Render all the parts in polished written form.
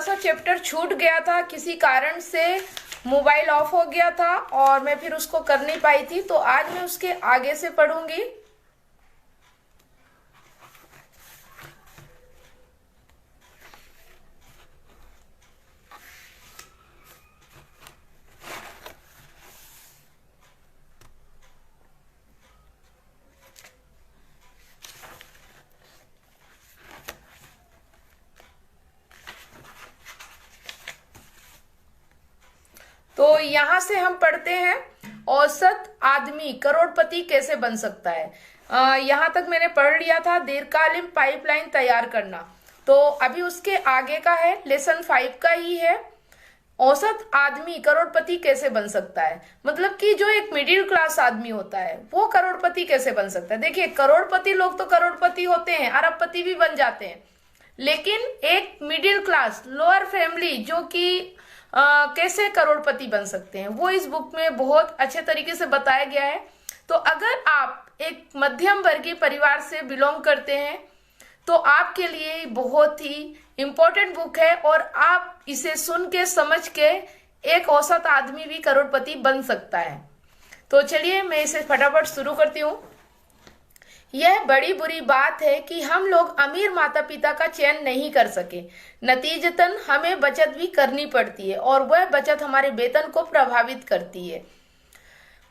सा चैप्टर छूट गया था, किसी कारण से मोबाइल ऑफ हो गया था और मैं फिर उसको कर नहीं पाई थी, तो आज मैं उसके आगे से पढ़ूंगी। तो यहां से हम पढ़ते हैं औसत आदमी करोड़पति कैसे बन सकता है। यहां तक मैंने पढ़ लिया था दीर्घकालीन पाइपलाइन तैयार करना। तो अभी उसके आगे का है, लेसन 5 का ही है, औसत आदमी करोड़पति कैसे बन सकता है। मतलब कि जो एक मिडिल क्लास आदमी होता है वो करोड़पति कैसे बन सकता है। देखिए, करोड़पति लोग तो करोड़पति होते हैं, अरबपति भी बन जाते हैं, लेकिन एक मिडिल क्लास लोअर फैमिली जो कि कैसे करोड़पति बन सकते हैं, वो इस बुक में बहुत अच्छे तरीके से बताया गया है। तो अगर आप एक मध्यम वर्गीय परिवार से बिलोंग करते हैं तो आपके लिए बहुत ही इम्पोर्टेंट बुक है और आप इसे सुन के समझ के एक औसत आदमी भी करोड़पति बन सकता है। तो चलिए मैं इसे फटाफट शुरू करती हूँ। यह बड़ी बुरी बात है कि हम लोग अमीर माता पिता का चयन नहीं कर सके। नतीजतन हमें बचत भी करनी पड़ती है और वह बचत हमारे वेतन को प्रभावित करती है।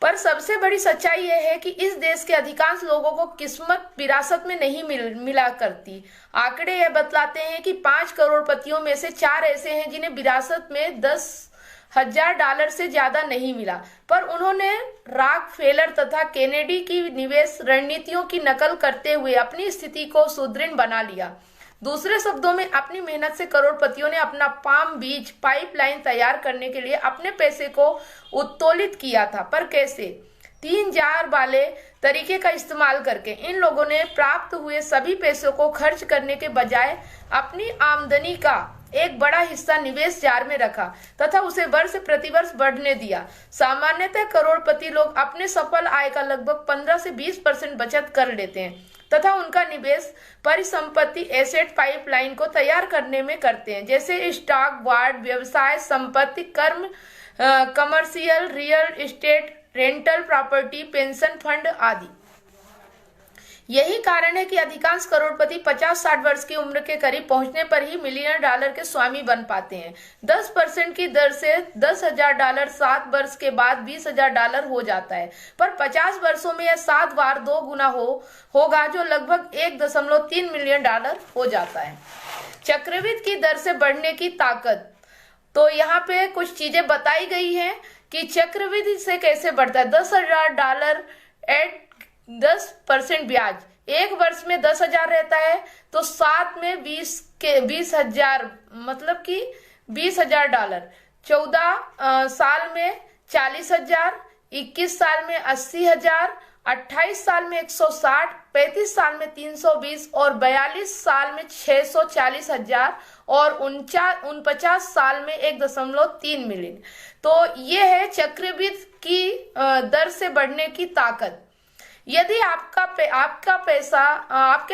पर सबसे बड़ी सच्चाई यह है कि इस देश के अधिकांश लोगों को किस्मत विरासत में नहीं मिला करती। आंकड़े यह बतलाते हैं कि 5 करोड़पतियों में से 4 ऐसे हैं जिन्हें विरासत में $10,000 से ज्यादा नहीं मिला, पर उन्होंने रॉकफेलर तथा केनेडी की निवेश रणनीतियों की नकल करते हुए अपनी स्थिति को सुदृढ़ बना लिया। दूसरे शब्दों में, अपनी मेहनत से करोड़पतियों ने अपना पाम बीच पाइपलाइन तैयार करने के लिए अपने पैसे को उत्तोलित किया था। पर कैसे? 3 जार वाले तरीके का इस्तेमाल करके इन लोगों ने प्राप्त हुए सभी पैसों को खर्च करने के बजाय अपनी आमदनी का एक बड़ा हिस्सा निवेश जार में रखा तथा उसे वर्ष प्रतिवर्ष बढ़ने दिया। सामान्यतः करोड़पति लोग अपने सफल आय का लगभग 15 से 20% बचत कर लेते हैं तथा उनका निवेश परिसंपत्ति एसेट पाइपलाइन को तैयार करने में करते हैं, जैसे स्टॉक, बॉन्ड, व्यवसाय संपत्ति, commercial real estate, rental property, pension fund आदि। यही कारण है कि अधिकांश करोड़पति 50-60 वर्ष की उम्र के करीब पहुंचने पर ही मिलियन डॉलर के स्वामी बन पाते हैं। 10% की दर से $10,000 7 वर्ष के बाद $20,000 हो जाता है, पर 50 वर्षों में यह 7 बार 2 गुना होगा, जो लगभग $1.3 मिलियन हो जाता है। चक्रवृद्धि की दर से बढ़ने की ताकत। तो यहाँ पे कुछ चीजें बताई गई हैं कि चक्रवृद्धि से कैसे बढ़ता है। $10,000 एट 10% ब्याज, एक वर्ष में 10,000 रहता है, तो 7 में 20,000 मतलब कि $20,000, 14 साल में 40,000, 21 साल में 80,000, 28 साल में 160, 35 साल में 320 और 42 साल में 640,000 और 49 साल में 1.3 मिलियन। तो ये है चक्रवृद्धि की दर से बढ़ने की ताकत। यदि आपके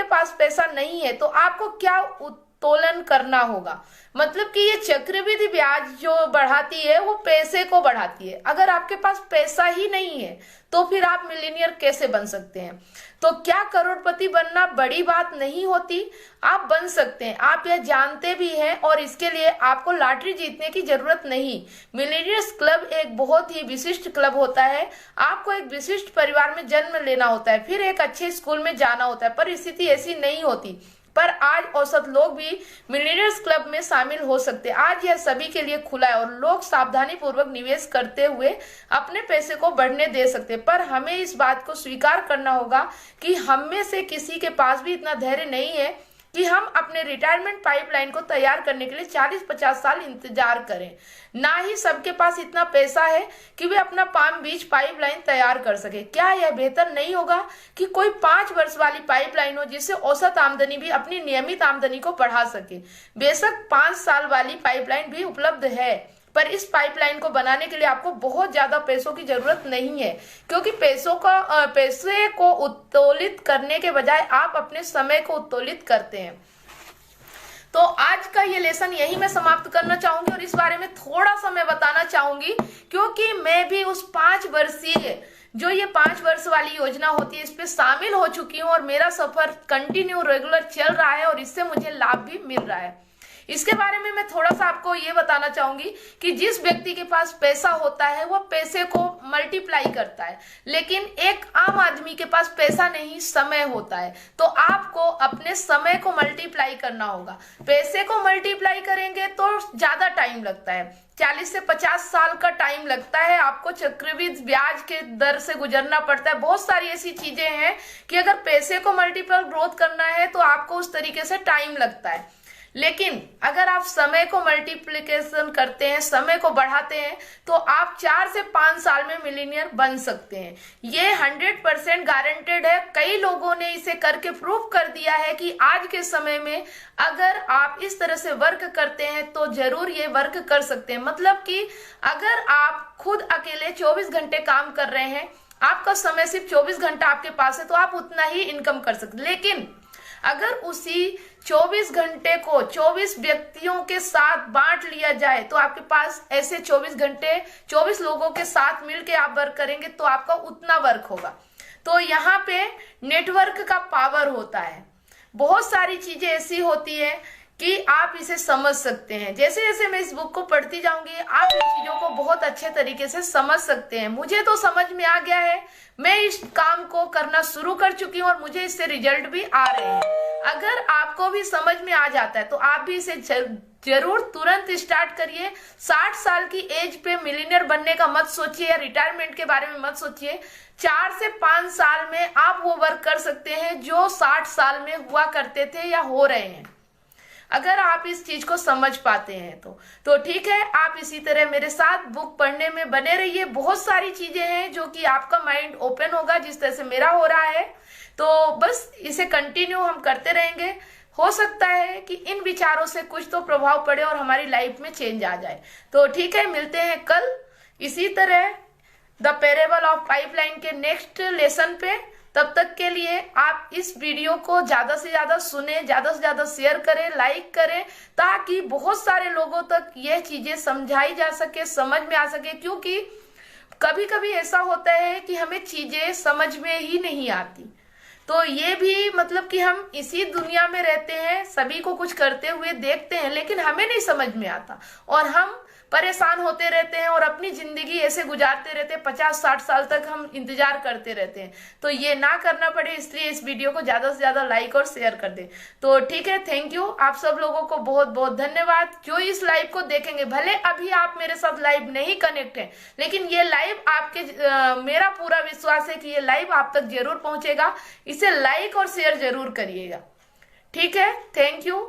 पास पैसा नहीं है तो आपको क्या उत्तोलन करना होगा। मतलब कि ये चक्रवृद्धि ब्याज जो बढ़ाती है वो पैसे को बढ़ाती है। अगर आपके पास पैसा ही नहीं है तो फिर आप मिलीनियर कैसे बन सकते हैं। तो क्या करोड़पति बनना बड़ी बात नहीं होती? आप बन सकते हैं, आप यह जानते भी हैं और इसके लिए आपको लॉटरी जीतने की जरूरत नहीं। मिलीनियर्स क्लब एक बहुत ही विशिष्ट क्लब होता है। आपको एक विशिष्ट परिवार में जन्म लेना होता है, फिर एक अच्छे स्कूल में जाना होता है, पर स्थिति ऐसी नहीं होती। पर आज औसत लोग भी मिलीनियर्स क्लब में शामिल हो सकते हैं। आज यह सभी के लिए खुला है और लोग सावधानी पूर्वक निवेश करते हुए अपने पैसे को बढ़ने दे सकते हैं। पर हमें इस बात को स्वीकार करना होगा कि हम में से किसी के पास भी इतना धैर्य नहीं है कि हम अपने रिटायरमेंट पाइपलाइन को तैयार करने के लिए 40-50 साल इंतजार करें। ना ही सबके पास इतना पैसा है कि वे अपना पाम बीच पाइपलाइन तैयार कर सके। क्या यह बेहतर नहीं होगा कि कोई 5 वर्ष वाली पाइपलाइन हो जिससे औसत आमदनी भी अपनी नियमित आमदनी को बढ़ा सके। बेशक 5 साल वाली पाइपलाइन भी उपलब्ध है, पर इस पाइपलाइन को बनाने के लिए आपको बहुत ज्यादा पैसों की जरूरत नहीं है, क्योंकि पैसे को उत्तोलित करने के बजाय आप अपने समय को उत्तोलित करते हैं। तो आज का ये लेसन यही मैं समाप्त करना चाहूंगी और इस बारे में थोड़ा सा मैं बताना चाहूंगी, क्योंकि मैं भी उस 5 वर्षीय जो ये 5 वर्ष वाली योजना होती है इस पे शामिल हो चुकी हूँ और मेरा सफर कंटिन्यू रेगुलर चल रहा है और इससे मुझे लाभ भी मिल रहा है। इसके बारे में मैं थोड़ा सा आपको ये बताना चाहूंगी कि जिस व्यक्ति के पास पैसा होता है वह पैसे को मल्टीप्लाई करता है, लेकिन एक आम आदमी के पास पैसा नहीं, समय होता है। तो आपको अपने समय को मल्टीप्लाई करना होगा। पैसे को मल्टीप्लाई करेंगे तो ज्यादा टाइम लगता है, 40 से 50 साल का टाइम लगता है। आपको चक्रवृद्धि ब्याज के दर से गुजरना पड़ता है। बहुत सारी ऐसी चीजें हैं कि अगर पैसे को मल्टीपल ग्रोथ करना है तो आपको उस तरीके से टाइम लगता है। लेकिन अगर आप समय को मल्टीप्लिकेशन करते हैं, समय को बढ़ाते हैं, तो आप 4 से 5 साल में मिलीनियर बन सकते हैं। ये 100% गारंटेड है। कई लोगों ने इसे करके प्रूव कर दिया है कि आज के समय में अगर आप इस तरह से वर्क करते हैं तो जरूर ये वर्क कर सकते हैं। मतलब कि अगर आप खुद अकेले 24 घंटे काम कर रहे हैं, आपका समय सिर्फ 24 घंटा आपके पास है, तो आप उतना ही इनकम कर सकते। लेकिन अगर उसी 24 घंटे को 24 व्यक्तियों के साथ बांट लिया जाए तो आपके पास ऐसे 24 घंटे 24 लोगों के साथ मिलके आप वर्क करेंगे तो आपका उतना वर्क होगा। तो यहाँ पे नेटवर्क का पावर होता है। बहुत सारी चीजें ऐसी होती है कि आप इसे समझ सकते हैं। जैसे जैसे मैं इस बुक को पढ़ती जाऊंगी आप इन चीजों को बहुत अच्छे तरीके से समझ सकते हैं। मुझे तो समझ में आ गया है, मैं इस काम को करना शुरू कर चुकी हूँ और मुझे इससे रिजल्ट भी आ रहे हैं। अगर आपको भी समझ में आ जाता है तो आप भी इसे जरूर तुरंत स्टार्ट करिए। 60 साल की एज पे मिलीनियर बनने का मत सोचिए या रिटायरमेंट के बारे में मत सोचिए। 4 से 5 साल में आप वो वर्क कर सकते हैं जो 60 साल में हुआ करते थे या हो रहे हैं, अगर आप इस चीज को समझ पाते हैं तो ठीक है। आप इसी तरह मेरे साथ बुक पढ़ने में बने रहिए। बहुत सारी चीजें हैं जो कि आपका माइंड ओपन होगा जिस तरह से मेरा हो रहा है। तो बस इसे कंटिन्यू हम करते रहेंगे। हो सकता है कि इन विचारों से कुछ तो प्रभाव पड़े और हमारी लाइफ में चेंज आ जाए। तो ठीक है, मिलते हैं कल इसी तरह द पैरेबल ऑफ पाइपलाइन के नेक्स्ट लेसन पे। तब तक के लिए आप इस वीडियो को ज्यादा से ज्यादा सुने, ज्यादा से ज्यादा शेयर करें, लाइक करें, ताकि बहुत सारे लोगों तक ये चीजें समझाई जा सके, समझ में आ सके। क्योंकि कभी कभी ऐसा होता है कि हमें चीजें समझ में ही नहीं आती। तो ये भी मतलब कि हम इसी दुनिया में रहते हैं, सभी को कुछ करते हुए देखते हैं, लेकिन हमें नहीं समझ में आता और हम परेशान होते रहते हैं और अपनी जिंदगी ऐसे गुजारते रहते हैं। 50-60 साल तक हम इंतजार करते रहते हैं। तो ये ना करना पड़े, इसलिए इस वीडियो को ज्यादा से ज्यादा लाइक और शेयर कर दें। तो ठीक है, थैंक यू। आप सब लोगों को बहुत बहुत धन्यवाद जो इस लाइव को देखेंगे। भले अभी आप मेरे साथ लाइव नहीं कनेक्ट है, लेकिन ये लाइव आपके मेरा पूरा विश्वास है कि ये लाइव आप तक जरूर पहुंचेगा। इसे लाइक और शेयर जरूर करिएगा। ठीक है, थैंक यू।